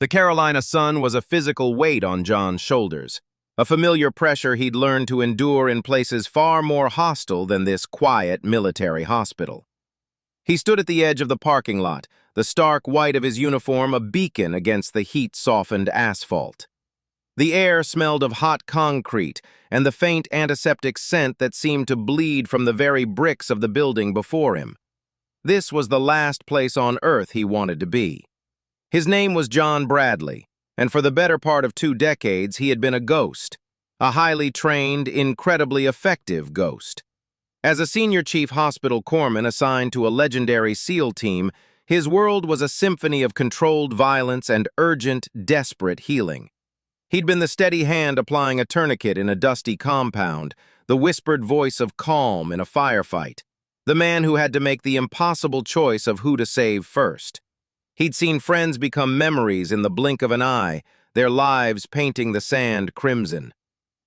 The Carolina sun was a physical weight on John's shoulders, a familiar pressure he'd learned to endure in places far more hostile than this quiet military hospital. He stood at the edge of the parking lot, the stark white of his uniform a beacon against the heat-softened asphalt. The air smelled of hot concrete and the faint antiseptic scent that seemed to bleed from the very bricks of the building before him. This was the last place on earth he wanted to be. His name was John Bradley, and for the better part of 2 decades he had been a ghost, a highly trained, incredibly effective ghost. As a senior chief hospital corpsman assigned to a legendary SEAL team, his world was a symphony of controlled violence and urgent, desperate healing. He'd been the steady hand applying a tourniquet in a dusty compound, the whispered voice of calm in a firefight, the man who had to make the impossible choice of who to save first. He'd seen friends become memories in the blink of an eye, their lives painting the sand crimson.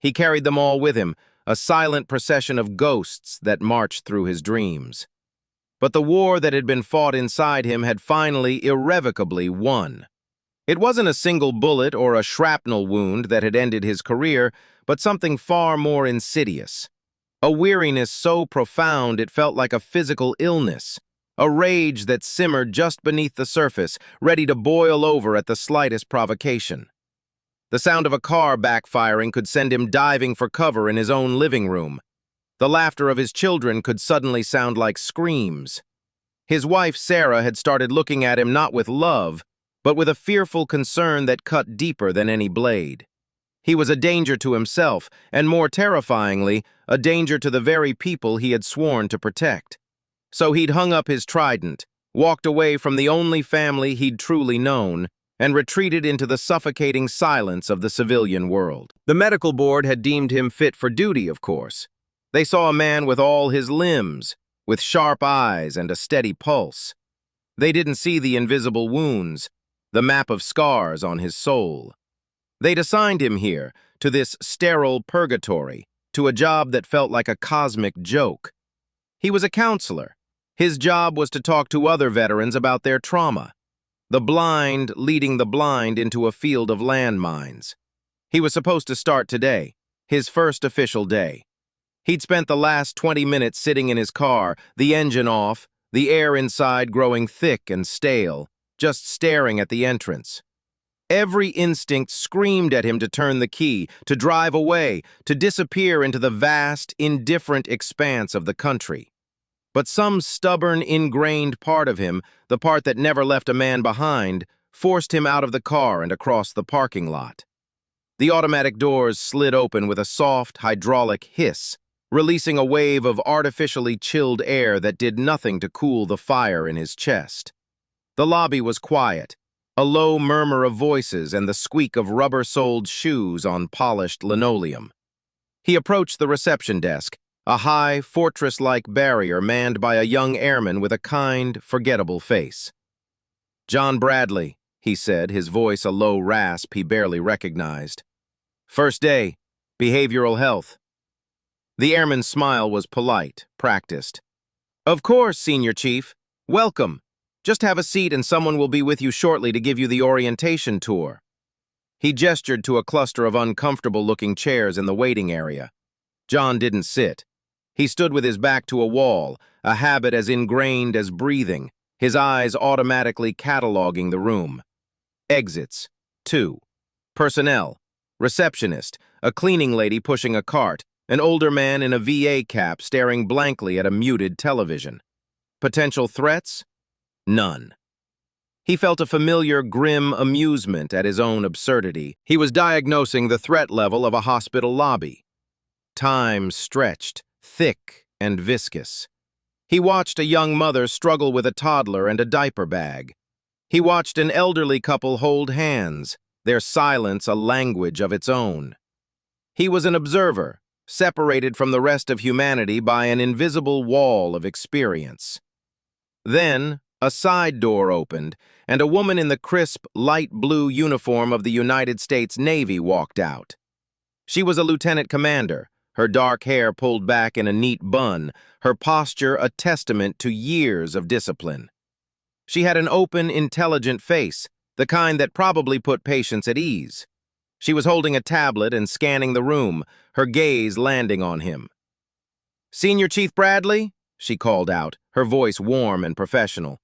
He carried them all with him, a silent procession of ghosts that marched through his dreams. But the war that had been fought inside him had finally, irrevocably won. It wasn't a single bullet or a shrapnel wound that had ended his career, but something far more insidious. A weariness so profound it felt like a physical illness, a rage that simmered just beneath the surface, ready to boil over at the slightest provocation. The sound of a car backfiring could send him diving for cover in his own living room. The laughter of his children could suddenly sound like screams. His wife, Sarah, had started looking at him not with love, but with a fearful concern that cut deeper than any blade. He was a danger to himself, and more terrifyingly, a danger to the very people he had sworn to protect. So he'd hung up his trident, walked away from the only family he'd truly known, and retreated into the suffocating silence of the civilian world. The medical board had deemed him fit for duty, of course. They saw a man with all his limbs, with sharp eyes and a steady pulse. They didn't see the invisible wounds, the map of scars on his soul. They'd assigned him here, to this sterile purgatory, to a job that felt like a cosmic joke. He was a counselor. His job was to talk to other veterans about their trauma, the blind leading the blind into a field of landmines. He was supposed to start today, his first official day. He'd spent the last 20 minutes sitting in his car, the engine off, the air inside growing thick and stale, just staring at the entrance. Every instinct screamed at him to turn the key, to drive away, to disappear into the vast, indifferent expanse of the country. But some stubborn, ingrained part of him, the part that never left a man behind, forced him out of the car and across the parking lot. The automatic doors slid open with a soft, hydraulic hiss, releasing a wave of artificially chilled air that did nothing to cool the fire in his chest. The lobby was quiet, a low murmur of voices and the squeak of rubber-soled shoes on polished linoleum. He approached the reception desk, a high, fortress-like barrier manned by a young airman with a kind, forgettable face. "John Bradley," he said, his voice a low rasp he barely recognized. "First day, behavioral health." The airman's smile was polite, practiced. "Of course, Senior Chief. Welcome. Just have a seat and someone will be with you shortly to give you the orientation tour." He gestured to a cluster of uncomfortable-looking chairs in the waiting area. John didn't sit. He stood with his back to a wall, a habit as ingrained as breathing, his eyes automatically cataloging the room. Exits. 2. Personnel. Receptionist, a cleaning lady pushing a cart, an older man in a VA cap staring blankly at a muted television. Potential threats? None. He felt a familiar, grim amusement at his own absurdity. He was diagnosing the threat level of a hospital lobby. Time stretched, thick and viscous. He watched a young mother struggle with a toddler and a diaper bag. He watched an elderly couple hold hands, their silence a language of its own. He was an observer, separated from the rest of humanity by an invisible wall of experience. Then, a side door opened, and a woman in the crisp, light blue uniform of the United States Navy walked out. She was a lieutenant commander, her dark hair pulled back in a neat bun, her posture a testament to years of discipline. She had an open, intelligent face, the kind that probably put patients at ease. She was holding a tablet and scanning the room, her gaze landing on him. "Senior Chief Bradley?" she called out, her voice warm and professional.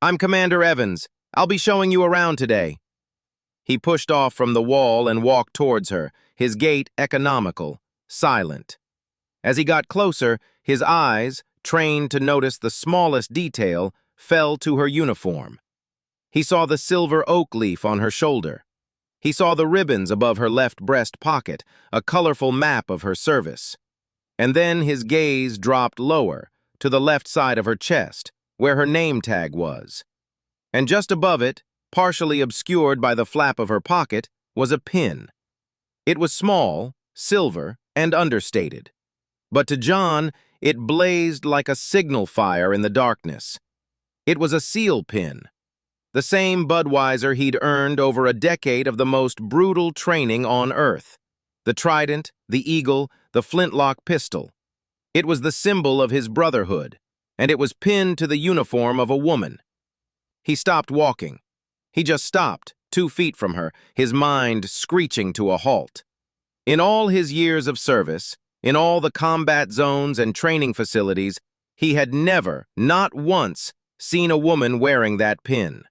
"I'm Commander Evans. I'll be showing you around today." He pushed off from the wall and walked towards her, his gait economical, silent. As he got closer, his eyes, trained to notice the smallest detail, fell to her uniform. He saw the silver oak leaf on her shoulder. He saw the ribbons above her left breast pocket, a colorful map of her service. And then his gaze dropped lower, to the left side of her chest, where her name tag was. And just above it, partially obscured by the flap of her pocket, was a pin. It was small, silver, and understated. But to John, it blazed like a signal fire in the darkness. It was a seal pin, the same Budweiser he'd earned over a decade of the most brutal training on Earth. The trident, the eagle, the flintlock pistol. It was the symbol of his brotherhood, and it was pinned to the uniform of a woman. He stopped walking. He just stopped, 2 feet from her, his mind screeching to a halt. In all his years of service, in all the combat zones and training facilities, he had never, not once, seen a woman wearing that pin.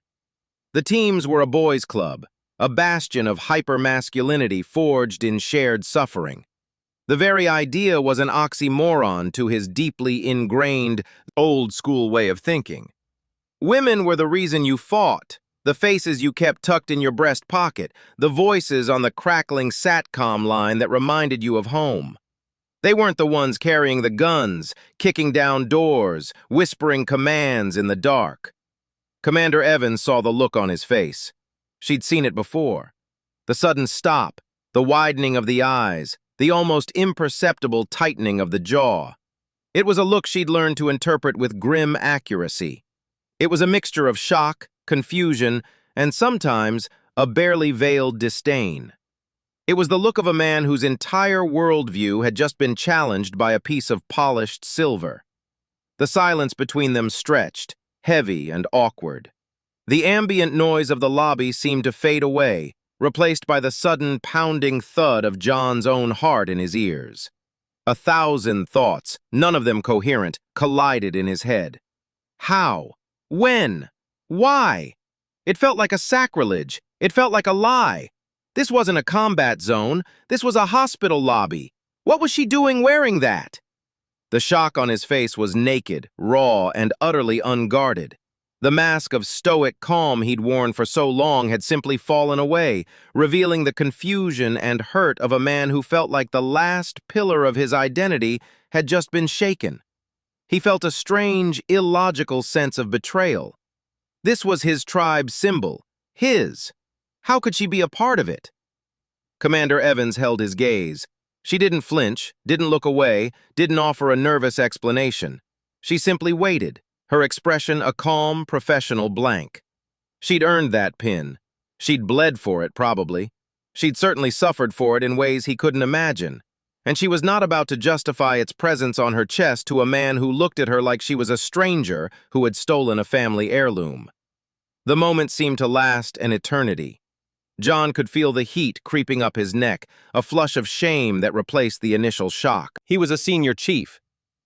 The teams were a boys' club, a bastion of hyper-masculinity forged in shared suffering. The very idea was an oxymoron to his deeply ingrained, old-school way of thinking. Women were the reason you fought, the faces you kept tucked in your breast pocket, the voices on the crackling SATCOM line that reminded you of home. They weren't the ones carrying the guns, kicking down doors, whispering commands in the dark. Commander Evans saw the look on his face. She'd seen it before. The sudden stop, the widening of the eyes, the almost imperceptible tightening of the jaw. It was a look she'd learned to interpret with grim accuracy. It was a mixture of shock, confusion, and sometimes a barely veiled disdain. It was the look of a man whose entire worldview had just been challenged by a piece of polished silver. The silence between them stretched, heavy and awkward. The ambient noise of the lobby seemed to fade away, replaced by the sudden pounding thud of John's own heart in his ears. 1,000 thoughts, none of them coherent, collided in his head. How? When? Why? It felt like a sacrilege. It felt like a lie. This wasn't a combat zone. This was a hospital lobby. What was she doing wearing that? The shock on his face was naked, raw, and utterly unguarded. The mask of stoic calm he'd worn for so long had simply fallen away, revealing the confusion and hurt of a man who felt like the last pillar of his identity had just been shaken. He felt a strange, illogical sense of betrayal. This was his tribe's symbol, his. How could she be a part of it? Commander Evans held his gaze. She didn't flinch, didn't look away, didn't offer a nervous explanation. She simply waited, her expression a calm, professional blank. She'd earned that pin. She'd bled for it, probably. She'd certainly suffered for it in ways he couldn't imagine. And she was not about to justify its presence on her chest to a man who looked at her like she was a stranger who had stolen a family heirloom. The moment seemed to last an eternity. John could feel the heat creeping up his neck, a flush of shame that replaced the initial shock. He was a senior chief.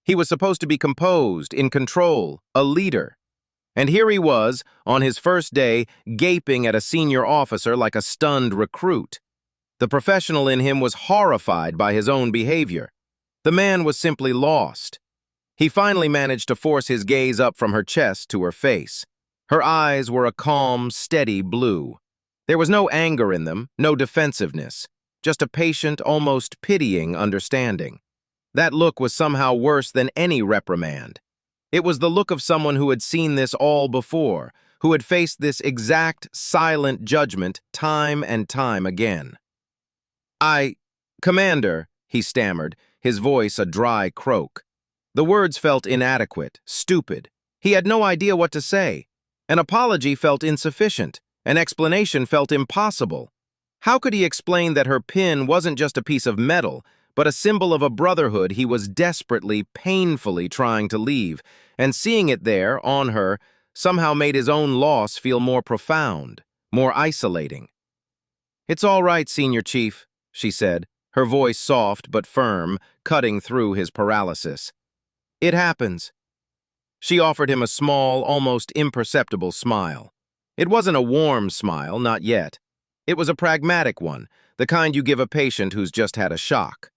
He was supposed to be composed, in control, a leader. And here he was, on his first day, gaping at a senior officer like a stunned recruit. The professional in him was horrified by his own behavior. The man was simply lost. He finally managed to force his gaze up from her chest to her face. Her eyes were a calm, steady blue. There was no anger in them, no defensiveness, just a patient, almost pitying understanding. That look was somehow worse than any reprimand. It was the look of someone who had seen this all before, who had faced this exact, silent judgment time and time again. Commander, he stammered, his voice a dry croak. The words felt inadequate, stupid. He had no idea what to say. An apology felt insufficient. An explanation felt impossible. How could he explain that her pin wasn't just a piece of metal, but a symbol of a brotherhood he was desperately, painfully trying to leave, and seeing it there, on her, somehow made his own loss feel more profound, more isolating. "It's all right, Senior Chief," she said, her voice soft but firm, cutting through his paralysis. "It happens." She offered him a small, almost imperceptible smile. It wasn't a warm smile, not yet. It was a pragmatic one, the kind you give a patient who's just had a shock.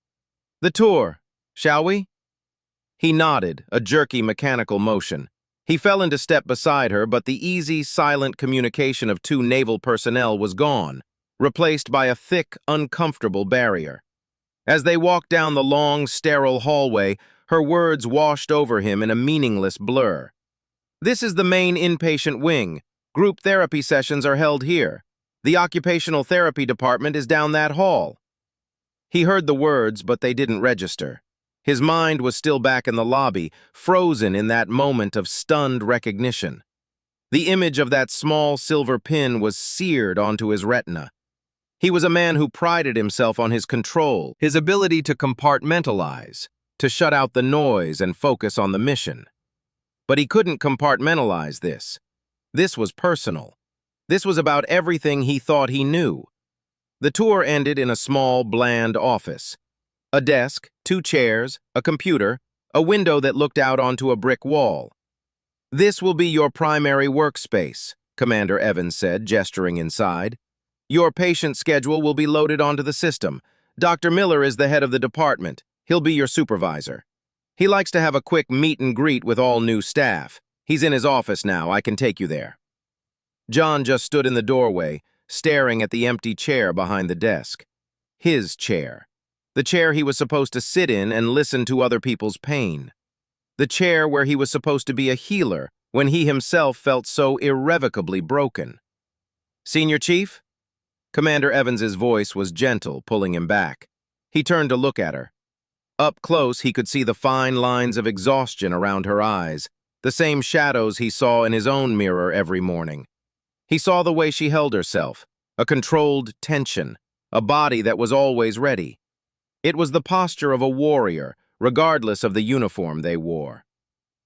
"The tour, shall we?" He nodded, a jerky mechanical motion. He fell into step beside her, but the easy, silent communication of two naval personnel was gone, replaced by a thick, uncomfortable barrier. As they walked down the long, sterile hallway, her words washed over him in a meaningless blur. "This is the main inpatient wing. Group therapy sessions are held here. The occupational therapy department is down that hall." He heard the words, but they didn't register. His mind was still back in the lobby, frozen in that moment of stunned recognition. The image of that small silver pin was seared onto his retina. He was a man who prided himself on his control, his ability to compartmentalize, to shut out the noise and focus on the mission. But he couldn't compartmentalize this. This was personal. This was about everything he thought he knew. The tour ended in a small, bland office. A desk, 2 chairs, a computer, a window that looked out onto a brick wall. "This will be your primary workspace," Commander Evans said, gesturing inside. "Your patient schedule will be loaded onto the system. Dr. Miller is the head of the department. He'll be your supervisor. He likes to have a quick meet and greet with all new staff. He's in his office now. I can take you there." John just stood in the doorway, staring at the empty chair behind the desk. His chair. The chair he was supposed to sit in and listen to other people's pain. The chair where he was supposed to be a healer when he himself felt so irrevocably broken. "Senior Chief?" Commander Evans's voice was gentle, pulling him back. He turned to look at her. Up close, he could see the fine lines of exhaustion around her eyes, the same shadows he saw in his own mirror every morning. He saw the way she held herself, a controlled tension, a body that was always ready. It was the posture of a warrior, regardless of the uniform they wore.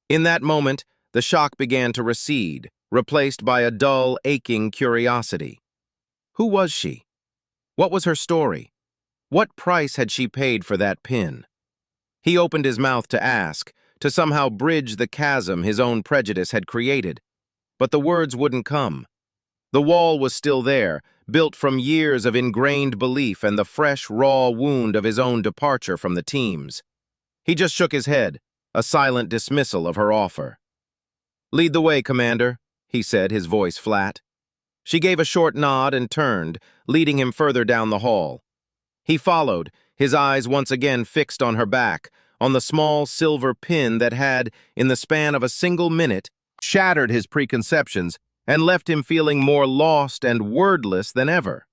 In that moment, the shock began to recede, replaced by a dull, aching curiosity. Who was she? What was her story? What price had she paid for that pin? He opened his mouth to ask, to somehow bridge the chasm his own prejudice had created. But the words wouldn't come. The wall was still there, built from years of ingrained belief and the fresh, raw wound of his own departure from the teams. He just shook his head, a silent dismissal of her offer. "Lead the way, Commander," he said, his voice flat. She gave a short nod and turned, leading him further down the hall. He followed, his eyes once again fixed on her back, on the small silver pin that had, in the span of a single minute, shattered his preconceptions and left him feeling more lost and wordless than ever.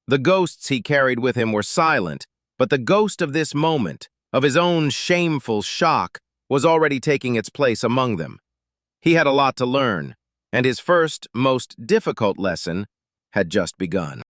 The ghosts he carried with him were silent, but the ghost of this moment, of his own shameful shock, was already taking its place among them. He had a lot to learn, and his first, most difficult lesson had just begun.